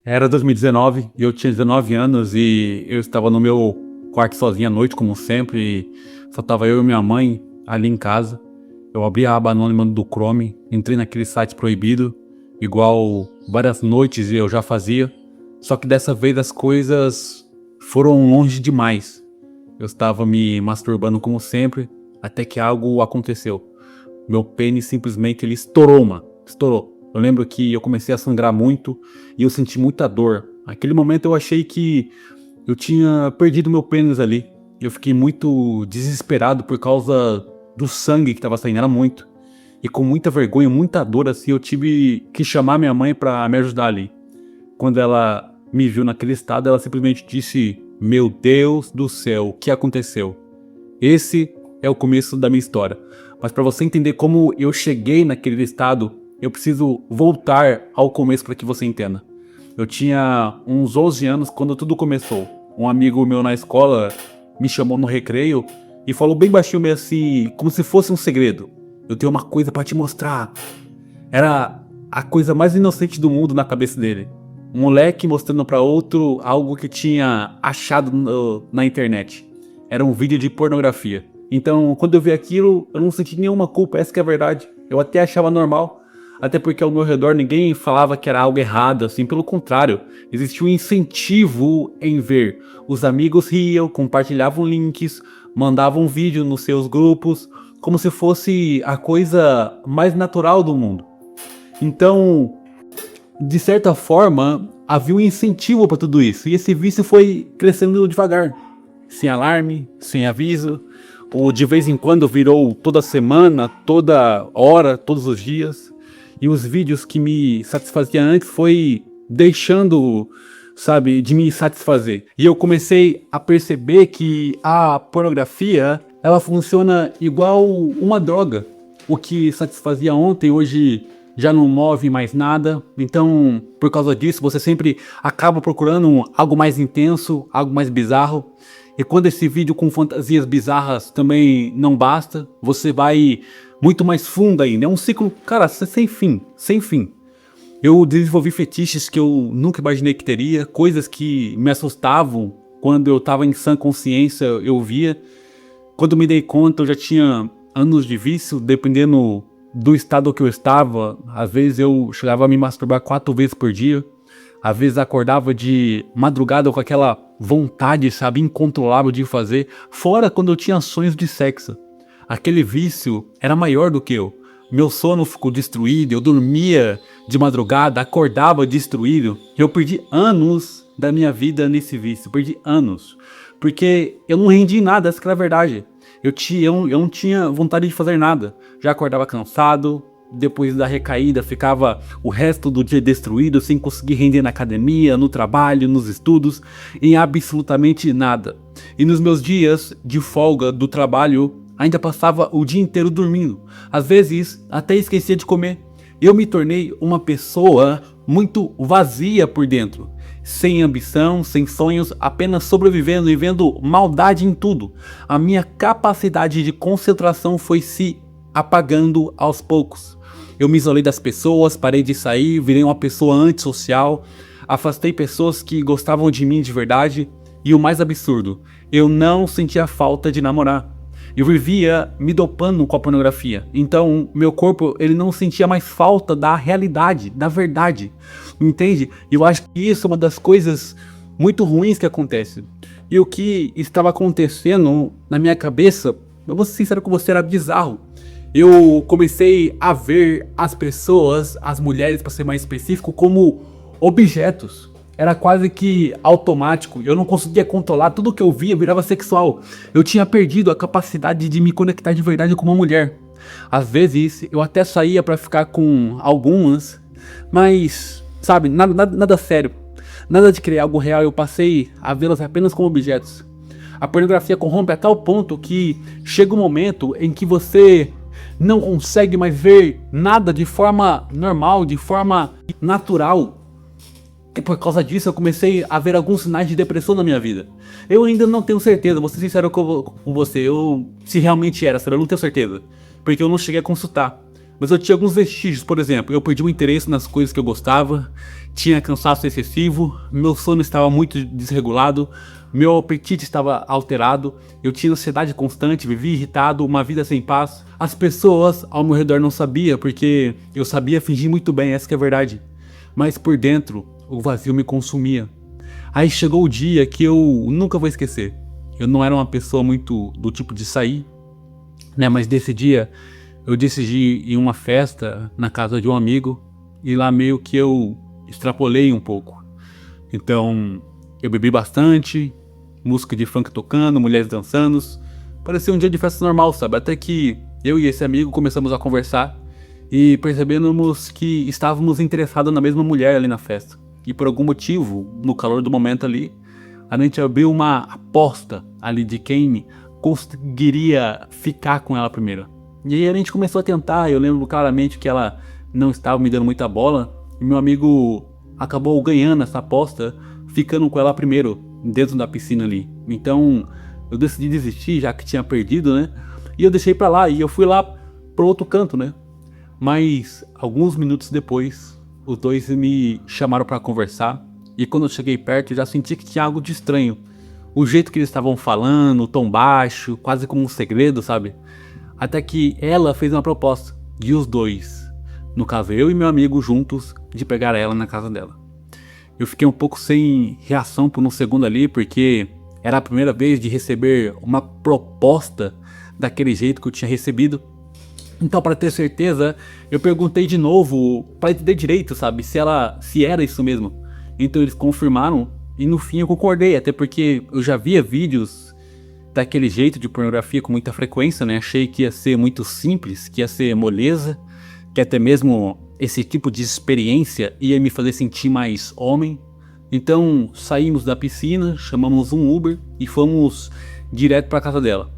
Era 2019 e eu tinha 19 anos e eu estava no meu quarto sozinho à noite, como sempre, e só tava eu e minha mãe ali em casa. Eu abri a aba anônima do Chrome, entrei naquele site proibido, igual várias noites eu já fazia, só que dessa vez as coisas foram longe demais. Eu estava me masturbando como sempre, até que algo aconteceu. Meu pênis simplesmente ele estourou, mano. Estourou. Eu lembro que eu comecei a sangrar muito e eu senti muita dor. Naquele momento eu achei que eu tinha perdido meu pênis ali. Eu fiquei muito desesperado por causa do sangue que estava saindo, era muito. E com muita vergonha, muita dor assim, eu tive que chamar minha mãe para me ajudar ali. Quando ela me viu naquele estado, ela simplesmente disse: "Meu Deus do céu, o que aconteceu?" Esse é o começo da minha história. Mas para você entender como eu cheguei naquele estado, eu preciso voltar ao começo para que você entenda. Eu tinha uns 11 anos quando tudo começou. Um amigo meu na escola me chamou no recreio e falou bem baixinho meio assim, como se fosse um segredo. "Eu tenho uma coisa para te mostrar." Era a coisa mais inocente do mundo na cabeça dele. Um moleque mostrando para outro algo que tinha achado na internet. Era um vídeo de pornografia. Então, quando eu vi aquilo, eu não senti nenhuma culpa, essa que é a verdade. Eu até achava normal. Até porque ao meu redor ninguém falava que era algo errado, assim, pelo contrário. Existia um incentivo em ver. Os amigos riam, compartilhavam links, mandavam vídeo nos seus grupos, como se fosse a coisa mais natural do mundo. Então, de certa forma, havia um incentivo para tudo isso. E esse vício foi crescendo devagar. Sem alarme, sem aviso. Ou de vez em quando virou toda semana, toda hora, todos os dias. E os vídeos que me satisfaziam antes foi deixando, sabe, de me satisfazer. E eu comecei a perceber que a pornografia, ela funciona igual uma droga. O que satisfazia ontem, hoje já não move mais nada. Então, por causa disso, você sempre acaba procurando algo mais intenso, algo mais bizarro. E quando esse vídeo com fantasias bizarras também não basta, você vai muito mais fundo ainda. É um ciclo, cara, sem fim, sem fim. Eu desenvolvi fetiches que eu nunca imaginei que teria, coisas que me assustavam quando eu estava em sã consciência, eu via. Quando me dei conta, eu já tinha anos de vício, dependendo do estado que eu estava. Às vezes eu chegava a me masturbar 4 vezes por dia. Às vezes acordava de madrugada com aquela vontade, sabe, incontrolável de fazer. Fora quando eu tinha sonhos de sexo. Aquele vício era maior do que eu. Meu sono ficou destruído, eu dormia de madrugada, acordava destruído. Eu perdi anos da minha vida nesse vício, perdi anos. Porque eu não rendi nada, essa que é a verdade. Eu não tinha vontade de fazer nada. Já acordava cansado, depois da recaída ficava o resto do dia destruído, sem conseguir render na academia, no trabalho, nos estudos, em absolutamente nada. E nos meus dias de folga do trabalho, ainda passava o dia inteiro dormindo. Às vezes até esquecia de comer. Eu me tornei uma pessoa muito vazia por dentro. Sem ambição, sem sonhos, apenas sobrevivendo e vendo maldade em tudo. A minha capacidade de concentração foi se apagando aos poucos. Eu me isolei das pessoas, parei de sair, virei uma pessoa antissocial, afastei pessoas que gostavam de mim de verdade. E o mais absurdo, eu não sentia falta de namorar. Eu vivia me dopando com a pornografia. Então, meu corpo, ele não sentia mais falta da realidade, da verdade. Entende? Eu acho que isso é uma das coisas muito ruins que acontece. E o que estava acontecendo na minha cabeça, eu vou ser sincero com você, era bizarro. Eu comecei a ver as pessoas, as mulheres para ser mais específico, como objetos. Era quase que automático, eu não conseguia controlar, tudo que eu via virava sexual. Eu tinha perdido a capacidade de me conectar de verdade com uma mulher. Às vezes eu até saía pra ficar com algumas, mas, sabe, nada sério. Nada de criar algo real, eu passei a vê-las apenas como objetos. A pornografia corrompe a tal ponto que chega um momento em que você não consegue mais ver nada de forma normal, de forma natural. E por causa disso eu comecei a ver alguns sinais de depressão na minha vida. Eu ainda não tenho certeza, vou ser sincero com você, se realmente era, eu não tenho certeza. Porque eu não cheguei a consultar. Mas eu tinha alguns vestígios, por exemplo, eu perdi o interesse nas coisas que eu gostava, tinha cansaço excessivo, meu sono estava muito desregulado, meu apetite estava alterado, eu tinha ansiedade constante, vivia irritado, uma vida sem paz. As pessoas ao meu redor não sabiam, porque eu sabia fingir muito bem, essa que é a verdade. Mas por dentro, o vazio me consumia. Aí chegou o dia que eu nunca vou esquecer. Eu não era uma pessoa muito do tipo de sair, né? Mas desse dia eu decidi ir em uma festa na casa de um amigo e lá meio que eu extrapolei um pouco. Então eu bebi bastante, música de funk tocando, mulheres dançando. Parecia um dia de festa normal, sabe? Até que eu e esse amigo começamos a conversar e percebemos que estávamos interessados na mesma mulher ali na festa. E por algum motivo, no calor do momento ali, a gente abriu uma aposta ali de quem conseguiria ficar com ela primeiro. E aí a gente começou a tentar, eu lembro claramente que ela não estava me dando muita bola, e meu amigo acabou ganhando essa aposta, ficando com ela primeiro, dentro da piscina ali. Então eu decidi desistir, já que tinha perdido, né? E eu deixei pra lá, e eu fui lá pro outro canto, né? Mas alguns minutos depois, os dois me chamaram pra conversar, e quando eu cheguei perto, eu já senti que tinha algo de estranho. O jeito que eles estavam falando, o tom baixo, quase como um segredo, sabe? Até que ela fez uma proposta, de os dois, no caso eu e meu amigo juntos, de pegar ela na casa dela. Eu fiquei um pouco sem reação por um segundo ali, porque era a primeira vez de receber uma proposta daquele jeito que eu tinha recebido. Então, para ter certeza, eu perguntei de novo, para entender direito, sabe, se era isso mesmo. Então eles confirmaram e no fim eu concordei, até porque eu já via vídeos daquele jeito de pornografia com muita frequência, né? Achei que ia ser muito simples, que ia ser moleza, que até mesmo esse tipo de experiência ia me fazer sentir mais homem. Então saímos da piscina, chamamos um Uber e fomos direto para casa dela.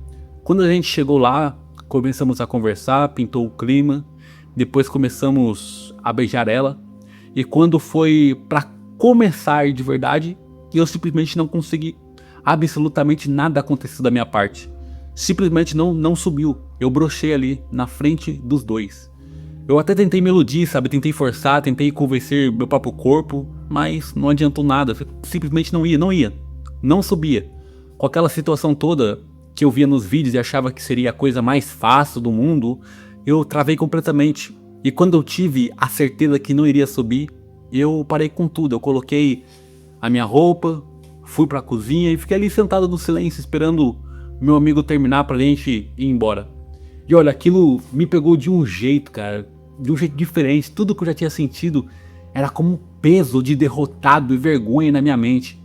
Quando a gente chegou lá, começamos a conversar, pintou o clima, depois começamos a beijar ela, e quando foi para começar de verdade, eu simplesmente não consegui. Absolutamente nada aconteceu da minha parte. Simplesmente não subiu. Eu brochei ali na frente dos dois. Eu até tentei me iludir, sabe? Tentei forçar, tentei convencer meu próprio corpo, mas não adiantou nada. Simplesmente não ia. Não subia. Com aquela situação toda que eu via nos vídeos e achava que seria a coisa mais fácil do mundo, eu travei completamente. E quando eu tive a certeza que não iria subir, eu parei com tudo. Eu coloquei a minha roupa, fui pra cozinha e fiquei ali sentado no silêncio esperando meu amigo terminar pra gente ir embora. E olha, aquilo me pegou de um jeito, cara, de um jeito diferente. Tudo que eu já tinha sentido era como um peso de derrotado e vergonha na minha mente.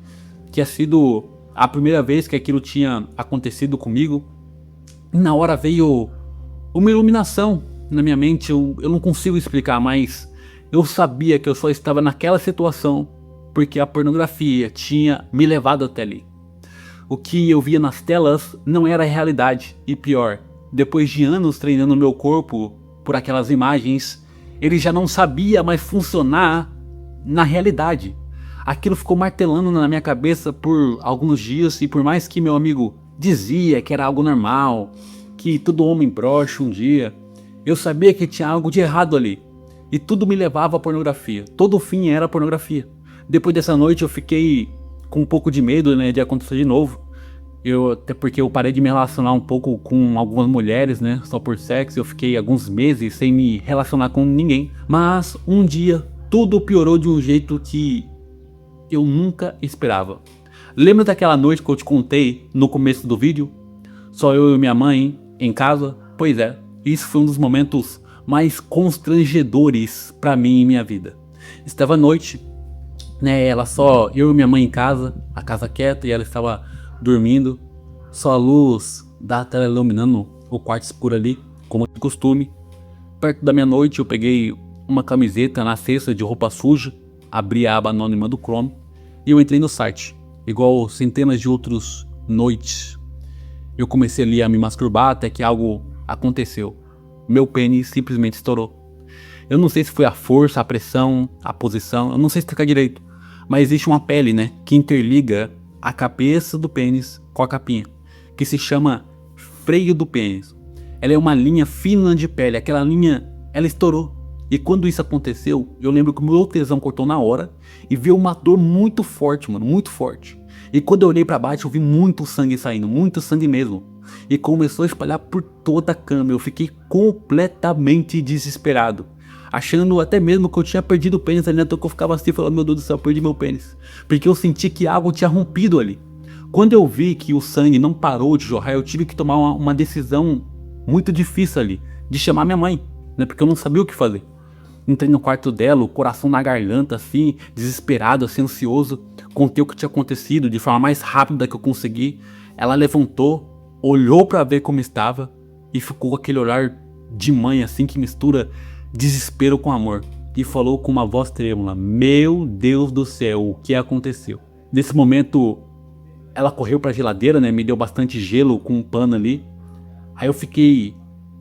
Tinha sido a primeira vez que aquilo tinha acontecido comigo. E na hora veio uma iluminação na minha mente. Eu não consigo explicar, mas eu sabia que eu só estava naquela situação porque a pornografia tinha me levado até ali. O que eu via nas telas não era a realidade, e pior, depois de anos treinando meu corpo por aquelas imagens, ele já não sabia mais funcionar na realidade. Aquilo ficou martelando na minha cabeça por alguns dias, e por mais que meu amigo dizia que era algo normal, que todo homem brocha um dia, eu sabia que tinha algo de errado ali, e tudo me levava à pornografia. Todo fim era pornografia. Depois dessa noite eu fiquei com um pouco de medo, né, de acontecer de novo. Até porque eu parei de me relacionar um pouco com algumas mulheres, né, só por sexo. Eu fiquei alguns meses sem me relacionar com ninguém. Mas um dia tudo piorou de um jeito que eu nunca esperava. Lembra daquela noite que eu te contei no começo do vídeo? Só eu e minha mãe em casa? Pois é, isso foi um dos momentos mais constrangedores pra mim em minha vida. Estava à noite, né, eu e minha mãe em casa, a casa quieta, e ela estava dormindo, só a luz da tela iluminando o quarto escuro ali, como de costume. Perto da meia-noite eu peguei uma camiseta na cesta de roupa suja, abri a aba anônima do Chrome e eu entrei no site, igual centenas de outras noites. Eu comecei ali a me masturbar até que algo aconteceu. Meu pênis simplesmente estourou. Eu não sei se foi a força, a pressão, a posição, eu não sei explicar direito, mas existe uma pele, né, que interliga a cabeça do pênis com a capinha, que se chama freio do pênis. Ela é uma linha fina de pele, aquela linha ela estourou. E quando isso aconteceu, eu lembro que o meu tesão cortou na hora e veio uma dor muito forte, mano, muito forte. E quando eu olhei pra baixo, eu vi muito sangue saindo, muito sangue mesmo. E começou a espalhar por toda a cama. Eu fiquei completamente desesperado, achando até mesmo que eu tinha perdido o pênis ali, então que eu ficava assim, falando, meu Deus do céu, eu perdi meu pênis. Porque eu senti que algo tinha rompido ali. Quando eu vi que o sangue não parou de jorrar, eu tive que tomar uma decisão muito difícil ali, de chamar minha mãe, né, porque eu não sabia o que fazer. Entrei no quarto dela, o coração na garganta, assim, desesperado, assim, ansioso. Contei o que tinha acontecido de forma mais rápida que eu consegui. Ela levantou, olhou pra ver como estava e ficou com aquele olhar de mãe, assim, que mistura desespero com amor. E falou com uma voz trêmula, meu Deus do céu, o que aconteceu? Nesse momento, ela correu pra geladeira, né, me deu bastante gelo com um pano ali. Aí eu fiquei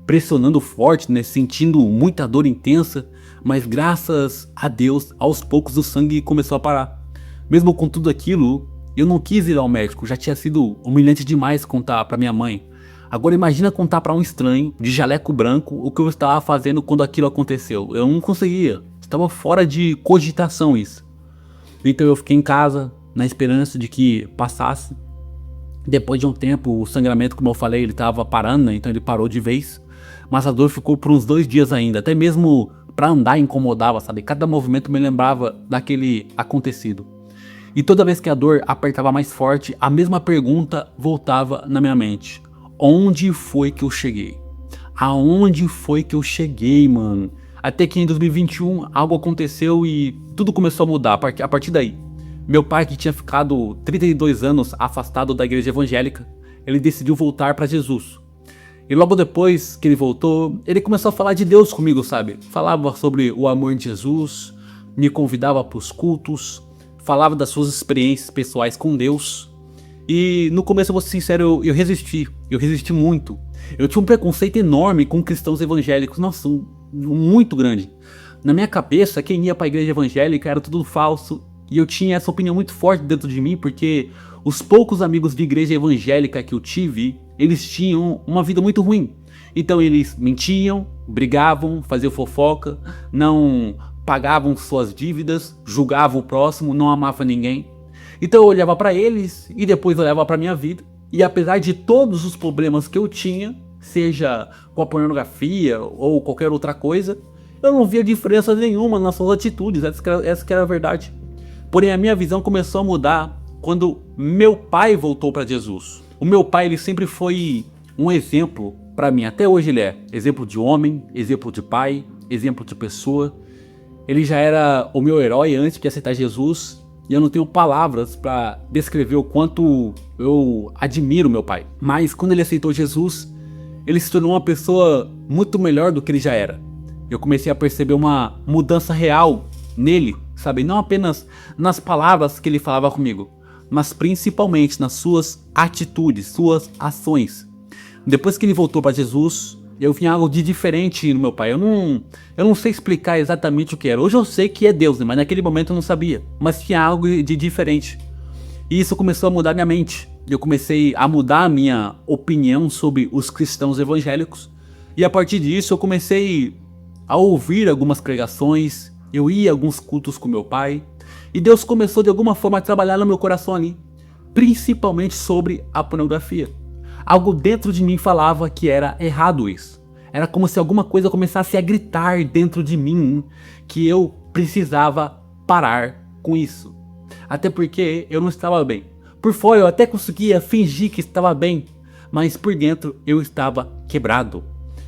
pressionando forte, né, sentindo muita dor intensa, mas graças a Deus, aos poucos o sangue começou a parar. Mesmo com tudo aquilo, eu não quis ir ao médico, já tinha sido humilhante demais contar pra minha mãe. Agora imagina contar pra um estranho, de jaleco branco, o que eu estava fazendo quando aquilo aconteceu. Eu não conseguia, estava fora de cogitação isso. Então eu fiquei em casa, na esperança de que passasse. Depois de um tempo, o sangramento, como eu falei, ele estava parando, né? Então ele parou de vez. Mas a dor ficou por uns 2 dias ainda. Até mesmo pra andar incomodava, sabe? Cada movimento me lembrava daquele acontecido. E toda vez que a dor apertava mais forte, a mesma pergunta voltava na minha mente. Onde foi que eu cheguei? Aonde foi que eu cheguei, mano? Até que em 2021 algo aconteceu e tudo começou a mudar a partir daí. Meu pai, que tinha ficado 32 anos afastado da igreja evangélica, ele decidiu voltar para Jesus. E logo depois que ele voltou, ele começou a falar de Deus comigo, sabe? Falava sobre o amor de Jesus, me convidava para os cultos, falava das suas experiências pessoais com Deus. E no começo, eu vou ser sincero, eu resisti muito. Eu tinha um preconceito enorme com cristãos evangélicos, nossa, muito grande. Na minha cabeça, quem ia para a igreja evangélica era tudo falso. E eu tinha essa opinião muito forte dentro de mim, porque os poucos amigos de igreja evangélica que eu tive, eles tinham uma vida muito ruim. Então eles mentiam, brigavam, faziam fofoca, não pagavam suas dívidas, julgavam o próximo, não amavam ninguém. Então eu olhava pra eles e depois olhava pra minha vida. E apesar de todos os problemas que eu tinha, seja com a pornografia ou qualquer outra coisa, eu não via diferença nenhuma nas suas atitudes, essa que era a verdade. Porém, a minha visão começou a mudar quando meu pai voltou para Jesus. O meu pai, ele sempre foi um exemplo para mim, até hoje ele é. Exemplo de homem, exemplo de pai, exemplo de pessoa. Ele já era o meu herói antes de aceitar Jesus. E eu não tenho palavras para descrever o quanto eu admiro meu pai. Mas quando ele aceitou Jesus, ele se tornou uma pessoa muito melhor do que ele já era. Eu comecei a perceber uma mudança real nele, sabe? Não apenas nas palavras que ele falava comigo, mas principalmente nas suas atitudes, suas ações. Depois que ele voltou para Jesus, eu vi algo de diferente no meu pai. Eu não sei explicar exatamente o que era. Hoje eu sei que é Deus, né? Mas naquele momento eu não sabia. Mas tinha algo de diferente. E isso começou a mudar minha mente. Eu comecei a mudar a minha opinião sobre os cristãos evangélicos. E a partir disso eu comecei a ouvir algumas pregações. Eu ia a alguns cultos com meu pai. E Deus começou de alguma forma a trabalhar no meu coração ali. Principalmente sobre a pornografia. Algo dentro de mim falava que era errado isso. Era como se alguma coisa começasse a gritar dentro de mim que eu precisava parar com isso. Até porque eu não estava bem. Por fora eu até conseguia fingir que estava bem, mas por dentro eu estava quebrado.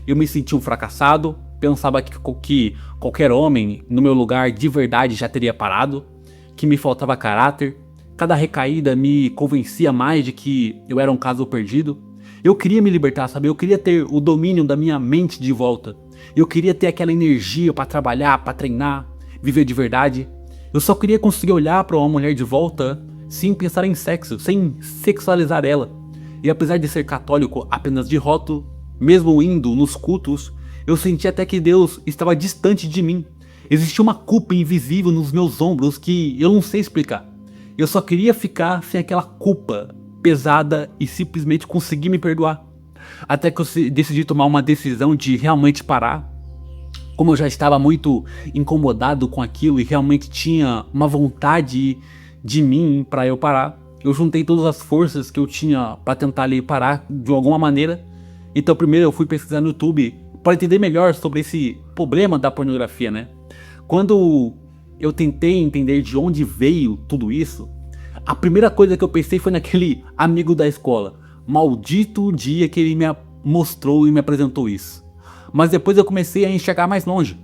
Eu me sentia um fracassado, pensava que qualquer homem no meu lugar de verdade já teria parado, que me faltava caráter. Cada recaída me convencia mais de que eu era um caso perdido. Eu queria me libertar, sabe? Eu queria ter o domínio da minha mente de volta. Eu queria ter aquela energia para trabalhar, para treinar, viver de verdade. Eu só queria conseguir olhar para uma mulher de volta sem pensar em sexo, sem sexualizar ela. E apesar de ser católico apenas de rótulo, mesmo indo nos cultos, eu senti até que Deus estava distante de mim. Existia uma culpa invisível nos meus ombros que eu não sei explicar. Eu só queria ficar sem aquela culpa pesada e simplesmente conseguir me perdoar. Até que eu decidi tomar uma decisão de realmente parar. Como eu já estava muito incomodado com aquilo e realmente tinha uma vontade de mim para eu parar, eu juntei todas as forças que eu tinha para tentar ali parar de alguma maneira. Então primeiro eu fui pesquisar no YouTube para entender melhor sobre esse problema da pornografia, né? Quando eu tentei entender de onde veio tudo isso, a primeira coisa que eu pensei foi naquele amigo da escola. Maldito dia que ele me mostrou e me apresentou isso. Mas depois eu comecei a enxergar mais longe.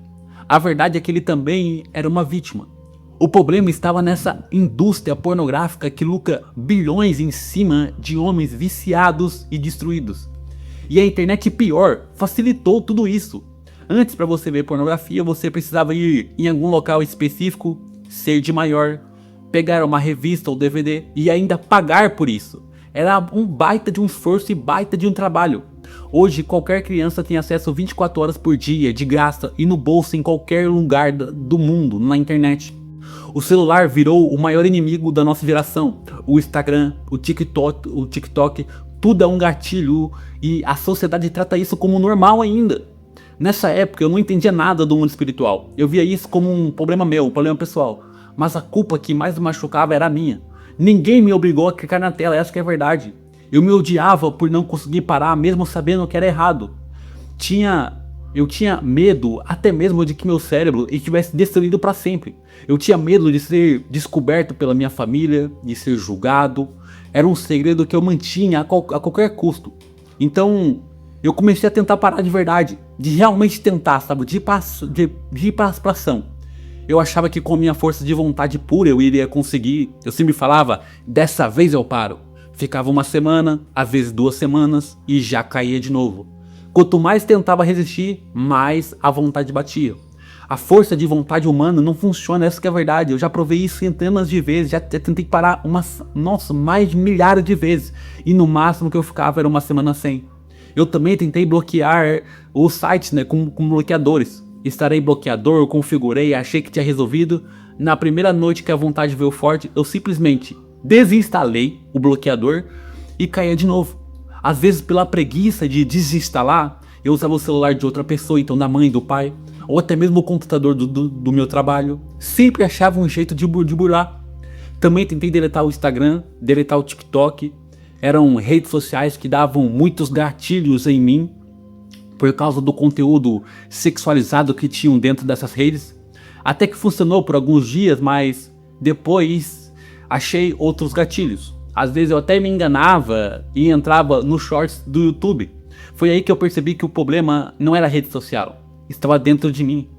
A verdade é que ele também era uma vítima. O problema estava nessa indústria pornográfica que lucra bilhões em cima de homens viciados e destruídos. E a internet, pior, facilitou tudo isso. Antes, para você ver pornografia, você precisava ir em algum local específico, ser de maior, pegar uma revista ou DVD e ainda pagar por isso. Era um baita de um esforço e baita de um trabalho. Hoje qualquer criança tem acesso 24 horas por dia, de graça e no bolso em qualquer lugar do mundo, na internet. O celular virou o maior inimigo da nossa geração. O Instagram, o TikTok, tudo é um gatilho e a sociedade trata isso como normal ainda. Nessa época eu não entendia nada do mundo espiritual. Eu via isso como um problema meu, um problema pessoal. Mas a culpa que mais me machucava era a minha. Ninguém me obrigou a clicar na tela, essa que é a verdade. Eu me odiava por não conseguir parar, mesmo sabendo que era errado. Eu tinha medo até mesmo de que meu cérebro estivesse destruído para sempre. Eu tinha medo de ser descoberto pela minha família, de ser julgado. Era um segredo que eu mantinha a qualquer custo. Então eu comecei a tentar parar de verdade, de realmente tentar, sabe, de ir para ação. Eu achava que com minha força de vontade pura eu iria conseguir. Eu sempre falava, dessa vez eu paro. Ficava uma semana, às vezes 2 semanas e já caía de novo. Quanto mais tentava resistir, mais a vontade batia. A força de vontade humana não funciona, essa que é a verdade. Eu já provei isso centenas de vezes, já tentei parar mais de milhares de vezes. E no máximo que eu ficava era uma semana sem. Eu também tentei bloquear os sites, né, com bloqueadores. Instalei bloqueador, configurei, achei que tinha resolvido. Na primeira noite que a vontade veio forte, eu simplesmente desinstalei o bloqueador e caía de novo. Às vezes pela preguiça de desinstalar, eu usava o celular de outra pessoa, então da mãe, do pai, ou até mesmo o computador do meu trabalho. Sempre achava um jeito de burlar. Também tentei deletar o Instagram, deletar o TikTok. Eram redes sociais que davam muitos gatilhos em mim, por causa do conteúdo sexualizado que tinham dentro dessas redes. Até que funcionou por alguns dias, mas depois achei outros gatilhos. Às vezes eu até me enganava e entrava nos shorts do YouTube. Foi aí que eu percebi que o problema não era a rede social, estava dentro de mim.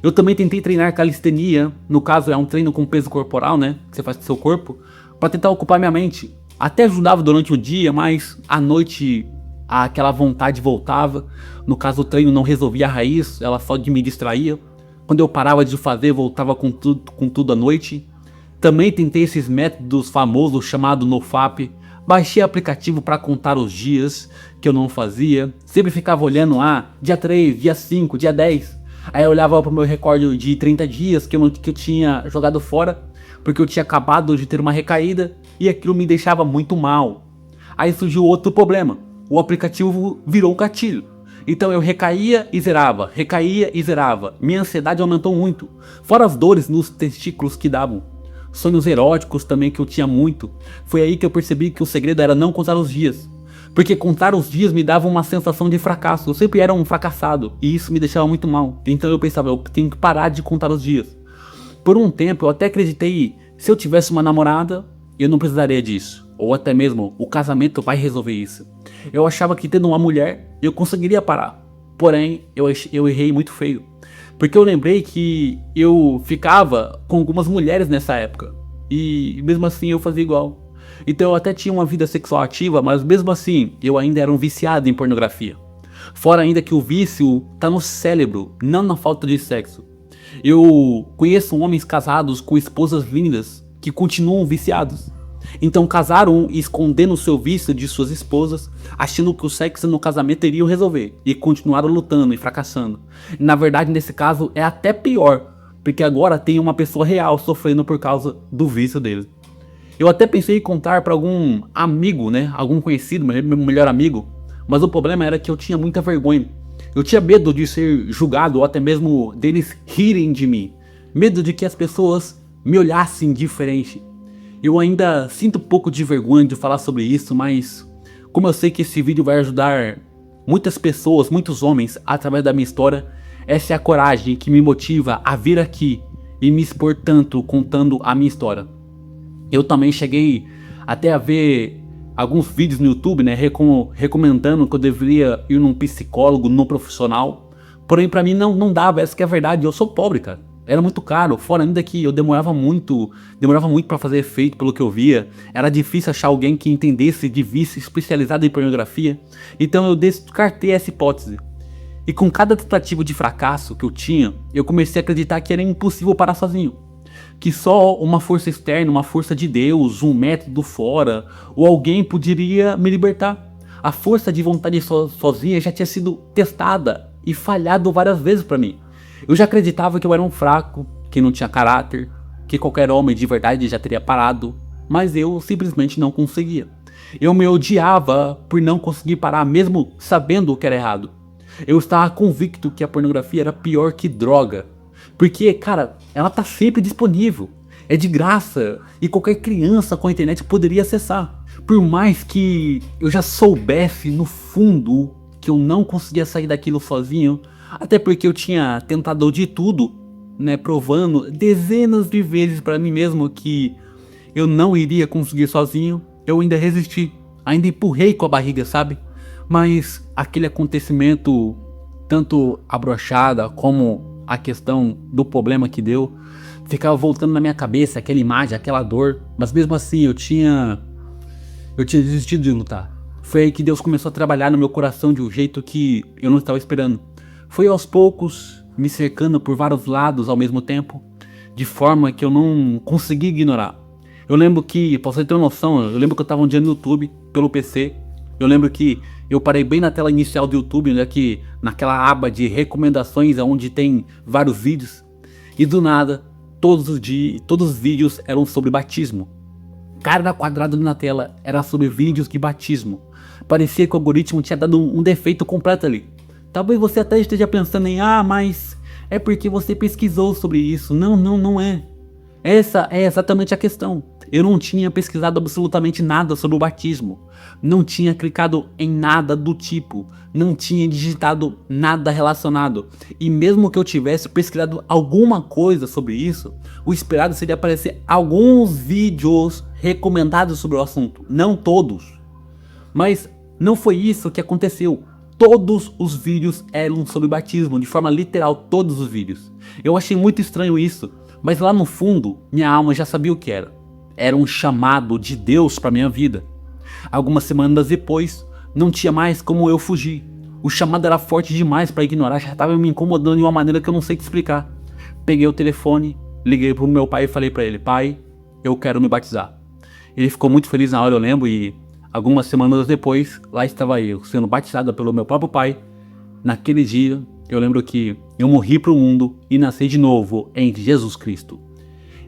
Eu também tentei treinar calistenia, no caso é um treino com peso corporal, né, que você faz com seu corpo, para tentar ocupar minha mente. Até ajudava durante o dia, mas à noite aquela vontade voltava. No caso o treino não resolvia a raiz, ela só me distraía. Quando eu parava de fazer, voltava com tudo à noite. Também tentei esses métodos famosos chamados NoFap. Baixei aplicativo para contar os dias que eu não fazia. Sempre ficava olhando, dia 3, dia 5, dia 10. Aí eu olhava para o meu recorde de 30 dias que eu tinha jogado fora, porque eu tinha acabado de ter uma recaída e aquilo me deixava muito mal. Aí surgiu outro problema. O aplicativo virou um gatilho. Então eu recaía e zerava, recaía e zerava. Minha ansiedade aumentou muito. Fora as dores nos testículos que davam. Sonhos eróticos também que eu tinha muito. Foi aí que eu percebi que o segredo era não contar os dias. Porque contar os dias me dava uma sensação de fracasso. Eu sempre era um fracassado e isso me deixava muito mal. Então eu pensava, eu tenho que parar de contar os dias. Por um tempo eu até acreditei, se eu tivesse uma namorada, eu não precisaria disso. Ou até mesmo, o casamento vai resolver isso. Eu achava que tendo uma mulher, eu conseguiria parar. Porém, eu errei muito feio. Porque eu lembrei que eu ficava com algumas mulheres nessa época. E mesmo assim eu fazia igual. Então eu até tinha uma vida sexual ativa, mas mesmo assim eu ainda era um viciado em pornografia. Fora ainda que o vício tá no cérebro, não na falta de sexo. Eu conheço homens casados com esposas lindas que continuam viciados. Então casaram escondendo o seu vício de suas esposas, achando que o sexo no casamento iria resolver, e continuaram lutando e fracassando. Na verdade, nesse caso, é até pior, porque agora tem uma pessoa real sofrendo por causa do vício dele. Eu até pensei em contar para algum amigo, né, algum conhecido, meu melhor amigo, mas o problema era que eu tinha muita vergonha. Eu tinha medo de ser julgado ou até mesmo deles rirem de mim. Medo de que as pessoas me olhassem diferente. Eu ainda sinto um pouco de vergonha de falar sobre isso, mas como eu sei que esse vídeo vai ajudar muitas pessoas, muitos homens, através da minha história, essa é a coragem que me motiva a vir aqui e me expor tanto contando a minha história. Eu também cheguei até a ver alguns vídeos no YouTube, né, recomendando que eu deveria ir num psicólogo, num profissional. Porém, pra mim não dava, essa que é a verdade, eu sou pobre, cara. Era muito caro, fora ainda que eu demorava muito pra fazer efeito pelo que eu via. Era difícil achar alguém que entendesse de vício especializado em pornografia. Então eu descartei essa hipótese. E com cada tentativa de fracasso que eu tinha, eu comecei a acreditar que era impossível parar sozinho. Que só uma força externa, uma força de Deus, um método fora, ou alguém poderia me libertar. A força de vontade sozinha já tinha sido testada e falhado várias vezes pra mim. Eu já acreditava que eu era um fraco, que não tinha caráter, que qualquer homem de verdade já teria parado, mas eu simplesmente não conseguia. Eu me odiava por não conseguir parar mesmo sabendo o que era errado. Eu estava convicto que a pornografia era pior que droga. Porque, cara, ela tá sempre disponível. É de graça e qualquer criança com a internet poderia acessar. Por mais que eu já soubesse no fundo que eu não conseguia sair daquilo sozinho, até porque eu tinha tentado de tudo, né, provando dezenas de vezes pra mim mesmo que eu não iria conseguir sozinho, eu ainda resisti, ainda empurrei com a barriga, sabe? Mas aquele acontecimento, tanto a brochada como a questão do problema que deu, ficava voltando na minha cabeça, aquela imagem, aquela dor, mas mesmo assim eu tinha desistido de lutar. Foi aí que Deus começou a trabalhar no meu coração de um jeito que eu não estava esperando. Foi aos poucos, me cercando por vários lados ao mesmo tempo, de forma que eu não consegui ignorar. Eu lembro que, pra você ter uma noção, eu lembro que eu estava um dia no YouTube, pelo PC, eu lembro que eu parei bem na tela inicial do YouTube, né, que naquela aba de recomendações, onde tem vários vídeos, e do nada, todos os vídeos eram sobre batismo. Cada quadrado na tela era sobre vídeos de batismo. Parecia que o algoritmo tinha dado um defeito completo ali. Talvez você até esteja pensando em, mas é porque você pesquisou sobre isso. Não é. Essa é exatamente a questão. Eu não tinha pesquisado absolutamente nada sobre o batismo. Não tinha clicado em nada do tipo. Não tinha digitado nada relacionado. E mesmo que eu tivesse pesquisado alguma coisa sobre isso, o esperado seria aparecer alguns vídeos recomendados sobre o assunto. Não todos. Mas não foi isso que aconteceu. Todos os vídeos eram sobre batismo, de forma literal, todos os vídeos. Eu achei muito estranho isso, mas lá no fundo, minha alma já sabia o que era. Era um chamado de Deus para minha vida. Algumas semanas depois, não tinha mais como eu fugir. O chamado era forte demais para ignorar, já estava me incomodando de uma maneira que eu não sei te explicar. Peguei o telefone, liguei pro meu pai e falei para ele, pai, eu quero me batizar. Ele ficou muito feliz na hora, eu lembro, e algumas semanas depois, lá estava eu, sendo batizado pelo meu próprio pai. Naquele dia, eu lembro que eu morri para o mundo e nasci de novo em Jesus Cristo.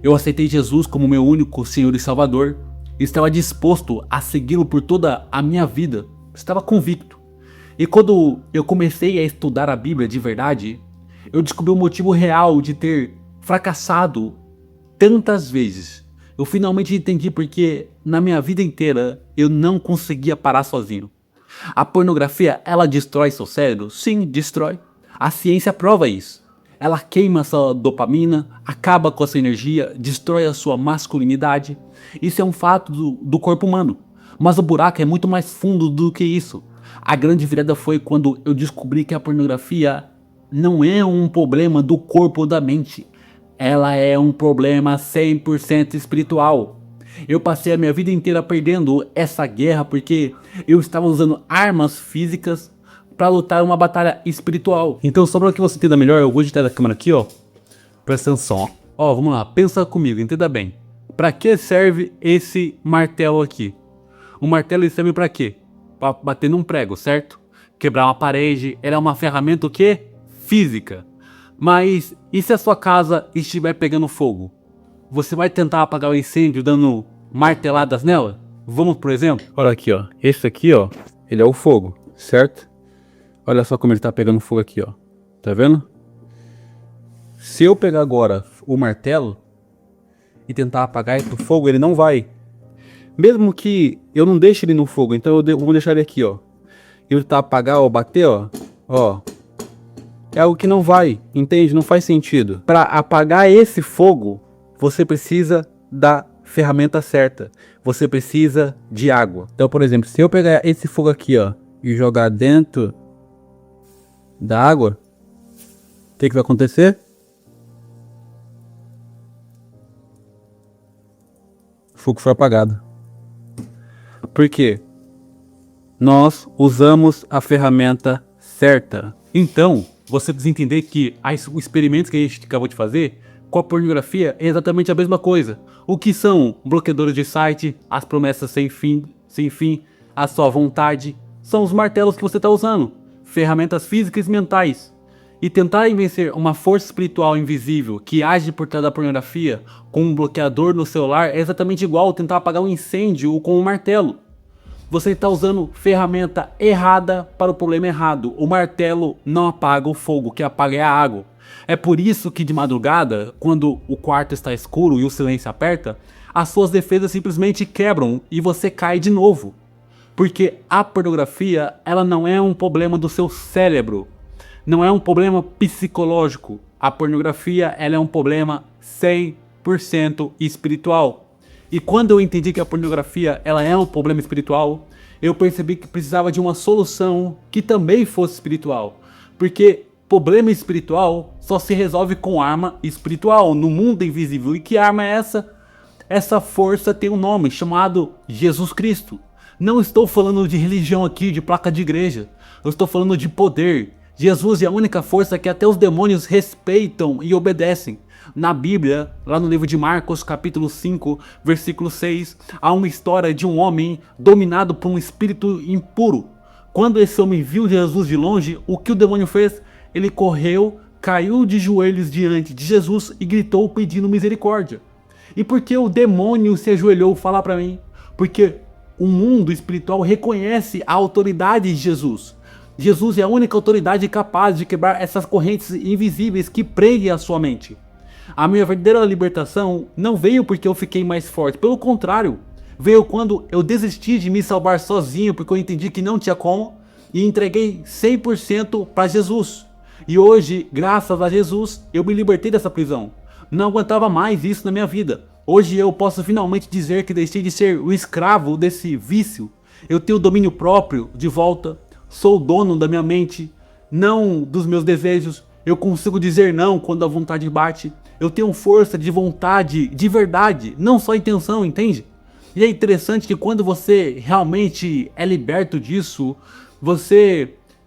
Eu aceitei Jesus como meu único Senhor e Salvador e estava disposto a segui-lo por toda a minha vida. Estava convicto. E quando eu comecei a estudar a Bíblia de verdade, eu descobri o motivo real de ter fracassado tantas vezes. Eu finalmente entendi porque na minha vida inteira eu não conseguia parar sozinho. A pornografia, ela destrói seu cérebro? Sim, destrói. A ciência prova isso. Ela queima sua dopamina, acaba com a sua energia, destrói a sua masculinidade. Isso é um fato do corpo humano. Mas o buraco é muito mais fundo do que isso. A grande virada foi quando eu descobri que a pornografia não é um problema do corpo ou da mente. Ela é um problema 100% espiritual. Eu passei a minha vida inteira perdendo essa guerra porque eu estava usando armas físicas para lutar uma batalha espiritual. Então, só para que você entenda melhor, eu vou digitar da câmera aqui, ó. Presta atenção, ó. Ó, vamos lá, pensa comigo, entenda bem. Para que serve esse martelo aqui? O martelo ele serve para quê? Para bater num prego, certo? Quebrar uma parede, ela é uma ferramenta o quê? Física. Mas e se a sua casa estiver pegando fogo? Você vai tentar apagar o incêndio dando marteladas nela? Vamos por exemplo? Olha aqui, ó. Esse aqui, ó, ele é o fogo, certo? Olha só como ele tá pegando fogo aqui, ó. Tá vendo? Se eu pegar agora o martelo e tentar apagar esse fogo, ele não vai. Mesmo que eu não deixe ele no fogo, então eu vou deixar ele aqui, ó. E eu tentar apagar ou bater, ó. Ó. É algo que não vai, entende? Não faz sentido. Para apagar esse fogo, você precisa da ferramenta certa. Você precisa de água. Então, por exemplo, se eu pegar esse fogo aqui, ó, e jogar dentro da água, o que vai acontecer? O fogo foi apagado. Por quê? Nós usamos a ferramenta certa. Então, você precisa entender que os experimentos que a gente acabou de fazer com a pornografia é exatamente a mesma coisa. O que são bloqueadores de site, as promessas sem fim, a sua vontade, são os martelos que você está usando, ferramentas físicas e mentais. E tentar vencer uma força espiritual invisível que age por trás da pornografia com um bloqueador no celular é exatamente igual tentar apagar um incêndio com um martelo. Você está usando ferramenta errada para o problema errado. O martelo não apaga o fogo, o que apaga é a água. É por isso que de madrugada, quando o quarto está escuro e o silêncio aperta, as suas defesas simplesmente quebram e você cai de novo. Porque a pornografia, ela não é um problema do seu cérebro. Não é um problema psicológico. A pornografia, ela é um problema 100% espiritual. E quando eu entendi que a pornografia ela é um problema espiritual, eu percebi que precisava de uma solução que também fosse espiritual. Porque problema espiritual só se resolve com arma espiritual, no mundo invisível. E que arma é essa? Essa força tem um nome chamado Jesus Cristo. Não estou falando de religião aqui, de placa de igreja. Eu estou falando de poder. Jesus é a única força que até os demônios respeitam e obedecem. Na Bíblia, lá no livro de Marcos, capítulo 5, versículo 6, há uma história de um homem dominado por um espírito impuro. Quando esse homem viu Jesus de longe, o que o demônio fez? Ele correu, caiu de joelhos diante de Jesus e gritou pedindo misericórdia. E por que o demônio se ajoelhou? Fala para mim. Porque o mundo espiritual reconhece a autoridade de Jesus. Jesus é a única autoridade capaz de quebrar essas correntes invisíveis que prendem a sua mente. A minha verdadeira libertação não veio porque eu fiquei mais forte, pelo contrário, veio quando eu desisti de me salvar sozinho porque eu entendi que não tinha como e entreguei 100% para Jesus. E hoje, graças a Jesus, eu me libertei dessa prisão. Não aguentava mais isso na minha vida. Hoje eu posso finalmente dizer que deixei de ser o escravo desse vício. Eu tenho domínio próprio de volta, sou o dono da minha mente, não dos meus desejos. Eu consigo dizer não quando a vontade bate. Eu tenho força de vontade de verdade, não só intenção, entende? E é interessante que quando você realmente é liberto disso,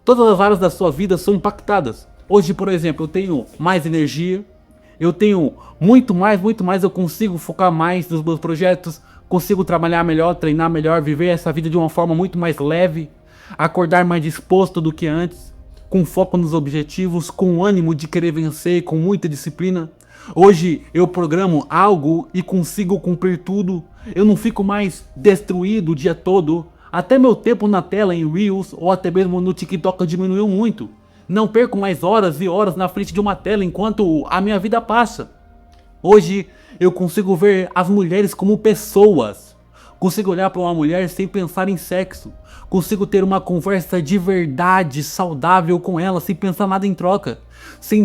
todas as áreas da sua vida são impactadas. Hoje, por exemplo, eu tenho mais energia, eu tenho muito mais, eu consigo focar mais nos meus projetos, consigo trabalhar melhor, treinar melhor, viver essa vida de uma forma muito mais leve, acordar mais disposto do que antes, com foco nos objetivos, com ânimo de querer vencer, com muita disciplina. Hoje eu programo algo e consigo cumprir tudo. Eu não fico mais destruído o dia todo. Até meu tempo na tela em Reels ou até mesmo no TikTok diminuiu muito. Não perco mais horas e horas na frente de uma tela enquanto a minha vida passa. Hoje eu consigo ver as mulheres como pessoas. Consigo olhar para uma mulher sem pensar em sexo. Consigo ter uma conversa de verdade, saudável com ela, sem pensar nada em troca. Sem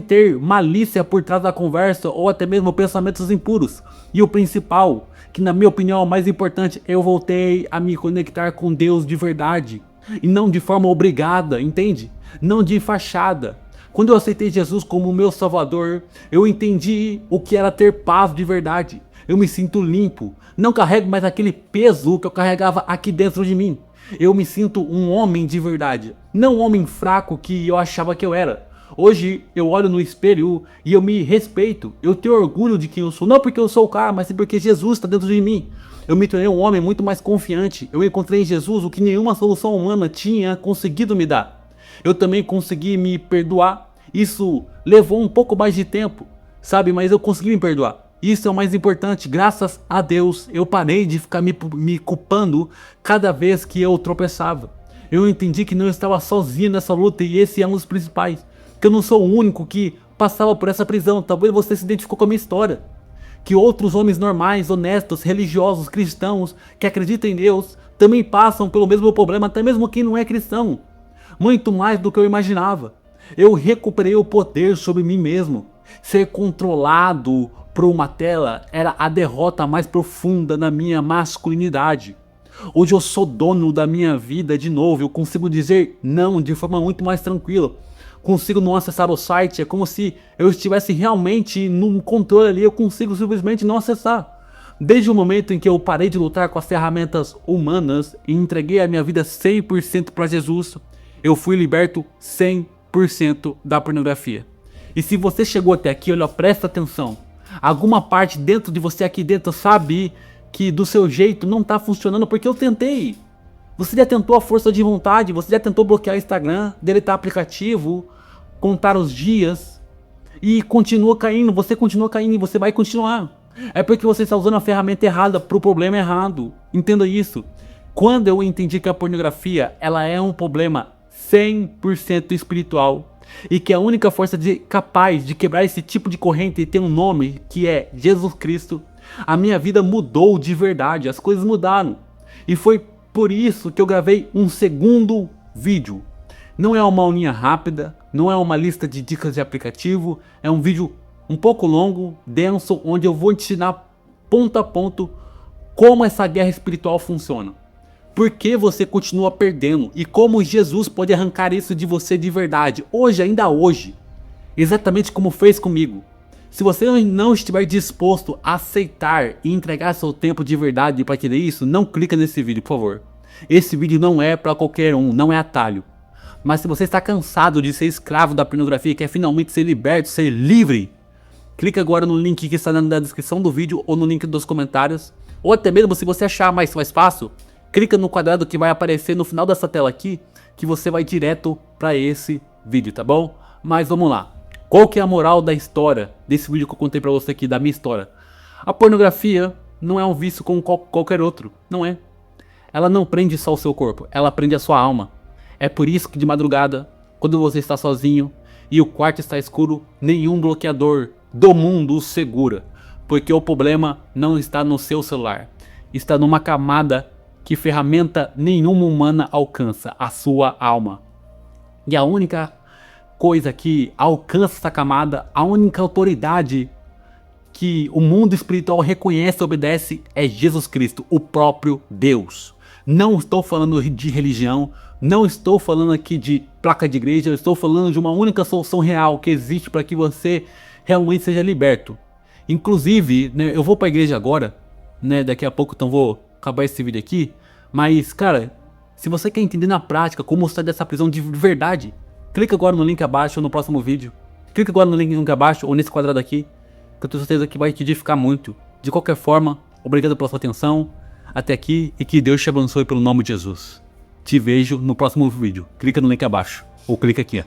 ter malícia por trás da conversa ou até mesmo pensamentos impuros. E o principal, que na minha opinião é o mais importante, eu voltei a me conectar com Deus de verdade. E não de forma obrigada, entende? Não de fachada. Quando eu aceitei Jesus como meu salvador, eu entendi o que era ter paz de verdade. Eu me sinto limpo. Não carrego mais aquele peso que eu carregava aqui dentro de mim. Eu me sinto um homem de verdade. Não um homem fraco que eu achava que eu era. Hoje eu olho no espelho e eu me respeito. Eu tenho orgulho de quem eu sou. Não porque eu sou o cara, mas sim porque Jesus está dentro de mim. Eu me tornei um homem muito mais confiante. Eu encontrei em Jesus o que nenhuma solução humana tinha conseguido me dar. Eu também consegui me perdoar. Isso levou um pouco mais de tempo, sabe? Mas eu consegui me perdoar. Isso é o mais importante. Graças a Deus eu parei de ficar me culpando cada vez que eu tropeçava. Eu entendi que não estava sozinho nessa luta e esse é um dos principais. Que eu não sou o único que passava por essa prisão. Talvez você se identificou com a minha história. Que outros homens normais, honestos, religiosos, cristãos, que acreditam em Deus, também passam pelo mesmo problema, até mesmo quem não é cristão. Muito mais do que eu imaginava. Eu recuperei o poder sobre mim mesmo. Ser controlado por uma tela era a derrota mais profunda na minha masculinidade. Hoje eu sou dono da minha vida de novo, eu consigo dizer não de forma muito mais tranquila. Consigo não acessar o site, é como se eu estivesse realmente no controle ali, eu consigo simplesmente não acessar. Desde o momento em que eu parei de lutar com as ferramentas humanas e entreguei a minha vida 100% para Jesus, eu fui liberto 100% da pornografia. E se você chegou até aqui, olha, presta atenção. Alguma parte dentro de você aqui dentro sabe que do seu jeito não tá funcionando porque eu tentei. Você já tentou a força de vontade, você já tentou bloquear o Instagram, deletar aplicativo, contar os dias e continua caindo, você continua caindo e você vai continuar. É porque você está usando a ferramenta errada para o problema errado. Entenda isso. Quando eu entendi que a pornografia ela é um problema 100% espiritual e que a única força capaz de quebrar esse tipo de corrente tem um nome que é Jesus Cristo, a minha vida mudou de verdade, as coisas mudaram. E foi por isso que eu gravei um segundo vídeo. Não é uma aulinha rápida, não é uma lista de dicas de aplicativo, é um vídeo um pouco longo, denso, onde eu vou te ensinar ponto a ponto como essa guerra espiritual funciona. Por que você continua perdendo e como Jesus pode arrancar isso de você de verdade, hoje, ainda hoje. Exatamente como fez comigo. Se você não estiver disposto a aceitar e entregar seu tempo de verdade para querer isso, não clica nesse vídeo, por favor. Esse vídeo não é para qualquer um, não é atalho. Mas se você está cansado de ser escravo da pornografia e quer finalmente ser liberto, ser livre, clica agora no link que está na descrição do vídeo ou no link dos comentários. Ou até mesmo se você achar mais fácil, clica no quadrado que vai aparecer no final dessa tela aqui, que você vai direto para esse vídeo, tá bom? Mas vamos lá. Qual que é a moral da história desse vídeo que eu contei pra você aqui, da minha história? A pornografia não é um vício como qualquer outro, não é. Ela não prende só o seu corpo, ela prende a sua alma. É por isso que de madrugada, quando você está sozinho e o quarto está escuro, nenhum bloqueador do mundo o segura. Porque o problema não está no seu celular, está numa camada que ferramenta nenhuma humana alcança, a sua alma. E a única coisa que alcança essa camada, a única autoridade que o mundo espiritual reconhece e obedece é Jesus Cristo, o próprio Deus. Não estou falando de religião, não estou falando aqui de placa de igreja, eu estou falando de uma única solução real que existe para que você realmente seja liberto. Inclusive, né, eu vou para a igreja agora, né, daqui a pouco, então vou acabar esse vídeo aqui, mas cara, se você quer entender na prática como sair dessa prisão de verdade, clica agora no link abaixo ou no próximo vídeo. Clica agora no link abaixo ou nesse quadrado aqui, que eu tenho certeza que vai te edificar muito. De qualquer forma, obrigado pela sua atenção até aqui e que Deus te abençoe pelo nome de Jesus. Te vejo no próximo vídeo. Clica no link abaixo ou clica aqui.